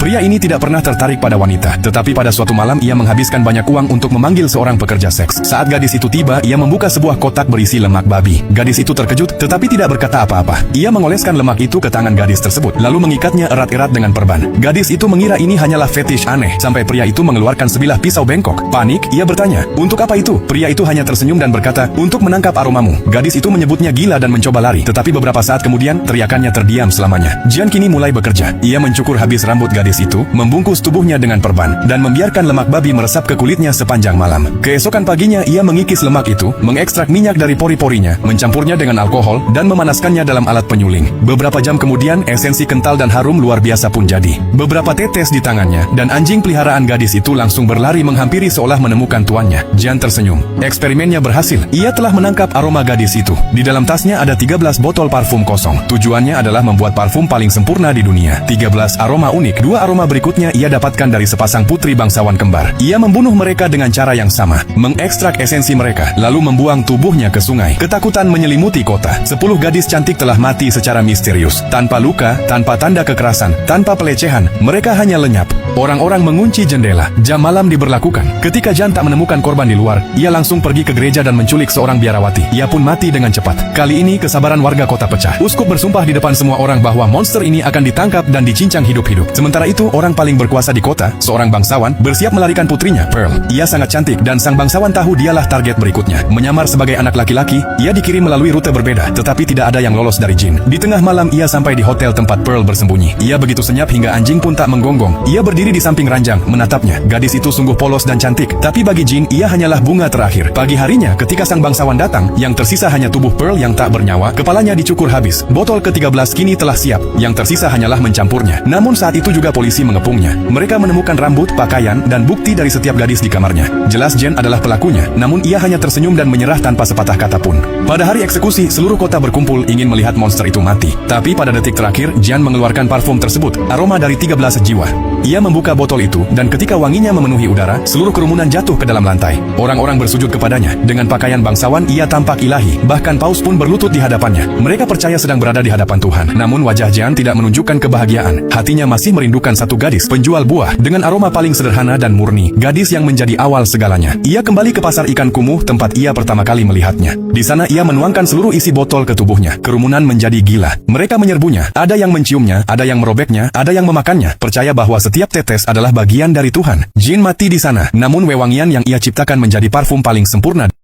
Pria ini tidak pernah tertarik pada wanita, tetapi pada suatu malam ia menghabiskan banyak uang untuk memanggil seorang pekerja seks. Saat gadis itu tiba, ia membuka sebuah kotak berisi lemak babi. Gadis itu terkejut, tetapi tidak berkata apa-apa. Ia mengoleskan lemak itu ke tangan gadis tersebut, lalu mengikatnya erat-erat dengan perban. Gadis itu mengira ini hanyalah fetish aneh, sampai pria itu mengeluarkan sebilah pisau bengkok. Panik, ia bertanya, "Untuk apa itu?" Pria itu hanya tersenyum dan berkata, "Untuk menangkap aromamu." Gadis itu menyebutnya gila dan mencoba lari, tetapi beberapa saat kemudian, teriakannya terdiam selamanya. Jian kini mulai bekerja. Ia mencukur habis rambut gadis itu, membungkus tubuhnya dengan perban, dan membiarkan lemak babi meresap ke kulitnya sepanjang malam. Keesokan paginya, ia mengikis lemak itu, mengekstrak minyak dari pori-porinya, mencampurnya dengan alkohol, dan memanaskannya dalam alat penyuling. Beberapa jam kemudian, esensi kental dan harum luar biasa pun jadi. Beberapa tetes di tangannya, dan anjing peliharaan gadis itu langsung berlari menghampiri seolah menemukan tuannya. Jian tersenyum. Eksperimennya berhasil. Ia telah menangkap aroma gadis itu. Di dalam tasnya ada 13 botol parfum kosong. Tujuannya adalah membuat parfum paling sempurna di dunia. 13 aroma unik. Dua aroma berikutnya ia dapatkan dari sepasang putri bangsawan kembar. Ia membunuh mereka dengan cara yang sama, mengekstrak esensi mereka, lalu membuang tubuhnya ke sungai. Ketakutan menyelimuti kota. 10 gadis cantik telah mati secara misterius. Tanpa luka, tanpa tanda kekerasan, tanpa pelecehan, mereka hanya lenyap. Orang-orang mengunci jendela. Jam malam diberlakukan. Ketika Jian tak menemukan korban di luar, ia langsung pergi ke gereja dan menculik seorang biarawati. Ia pun mati dengan cepat. Kali ini kesabaran warga kota pecah. Uskup bersumpah di depan semua orang bahwa monster ini akan ditangkap dan dicincang hidup-hidup. Sementara itu, orang paling berkuasa di kota, seorang bangsawan, bersiap melarikan putrinya, Pearl. Ia sangat cantik dan sang bangsawan tahu dialah target berikutnya. Menyamar sebagai anak laki-laki, ia dikirim melalui rute berbeda, tetapi tidak ada yang lolos dari jin. Di tengah malam ia sampai di hotel tempat Pearl bersembunyi. Ia begitu senyap hingga anjing pun tak menggonggong. Ia berdiri di samping ranjang, menatapnya. Gadis itu sungguh polos dan cantik, tapi bagi Jin, ia hanyalah bunga terakhir. Pagi harinya, ketika sang bangsawan datang, yang tersisa hanya tubuh Pearl yang tak bernyawa, kepalanya dicukur habis. Botol ke-13 kini telah siap, yang tersisa hanyalah mencampurnya. Namun saat itu juga polisi mengepungnya. Mereka menemukan rambut, pakaian, dan bukti dari setiap gadis di kamarnya. Jelas Jen adalah pelakunya, namun ia hanya tersenyum dan menyerah tanpa sepatah kata pun. Pada hari eksekusi, seluruh kota berkumpul ingin melihat monster itu mati. Tapi pada detik terakhir, Jian mengeluarkan parfum tersebut, aroma dari 13 jiwa. Ia membuka botol itu, dan ketika wanginya memenuhi udara, seluruh kerumunan jatuh ke dalam lantai. Orang-orang bersujud kepadanya. Dengan pakaian bangsawan, ia tampak ilahi. Bahkan paus pun berlutut di hadapannya. Mereka percaya sedang berada di hadapan Tuhan. Namun wajah Jian tidak menunjukkan kebahagiaan. Hatinya masih merindukan satu gadis, penjual buah, dengan aroma paling sederhana dan murni. Gadis yang menjadi awal segalanya. Ia kembali ke pasar ikan kumuh tempat ia pertama kali melihatnya. Di sana ia menuangkan seluruh isi botol ke tubuhnya. Kerumunan menjadi gila. Mereka menyerbunya. Ada yang menciumnya, ada yang merobeknya, ada yang memakannya. Percaya bahwa setiap tetes adalah bagian dari Tuhan. Jin mati di sana, namun wewangian yang ia ciptakan menjadi parfum paling sempurna.